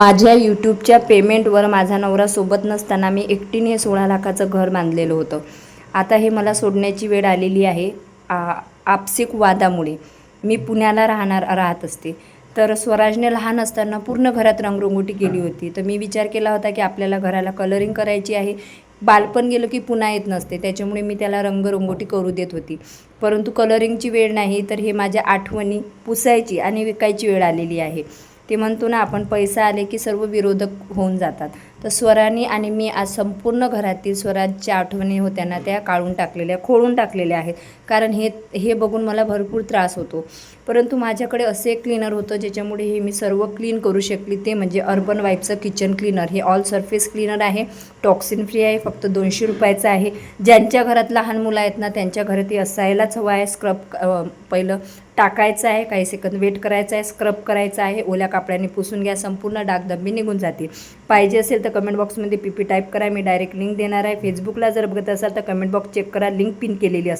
माझ्या यूट्यूबच्या पेमेंटवर माझा नवरा सोबत नसताना मी एकटीने 16 लाखाचं घर बांधलेलं होतं. आता हे मला सोडण्याची वेळ आलेली आहे. आपसिक वादामुळे मी पुण्याला राहत असते. तर स्वराजने लहान असताना पूर्ण घरात रंगरंगोटी केली होती. तर मी विचार केला होता की आपल्याला घराला कलरिंग करायची आहे. बालपण गेलं की पुन्हा येत नसते, त्याच्यामुळे मी त्याला रंगरंगोटी करू देत होती. परंतु कलरिंगची वेळ नाही, तर हे माझ्या आठवणी पुसायची आणि विकायची वेळ आलेली आहे. ते म्हणतो ना आपण, पैसा आले की सर्व विरोधक होऊन जातात. तर स्वरानी आणि मी आज संपूर्ण घरातील स्वराजच्या आठवणी होत्या ना, त्या खोडून टाकलेल्या आहेत. कारण हे बघून मला भरपूर त्रास होतो. परंतु माझ्याकडे असे एक क्लीनर होतं ज्याच्यामुळे हे मी सर्व क्लीन करू शकली. ते म्हणजे अर्बन वाईफचं किचन क्लीनर. हे ऑल सरफेस क्लीनर आहे, टॉक्सिन फ्री आहे, फक्त 200 रुपयाचं आहे. ज्यांच्या घरात लहान मुलं आहेत ना, त्यांच्या घरात हे असायलाच हवं आहे. स्क्रब पहिलं टाकायचं आहे, काही सेकंद वेट करायचं आहे, स्क्रब करायचं आहे, ओल्या कापड्याने पुसून घ्या, संपूर्ण डागधब्बे निघून जातील. पाहिजे असेल तर कमेंट बॉक्समध्ये PP टाईप करा, मी डायरेक्ट लिंक देणार आहे. फेसबुकला जर बघत असाल तर कमेंट बॉक्स चेक करा, लिंक पिन केलेली असते.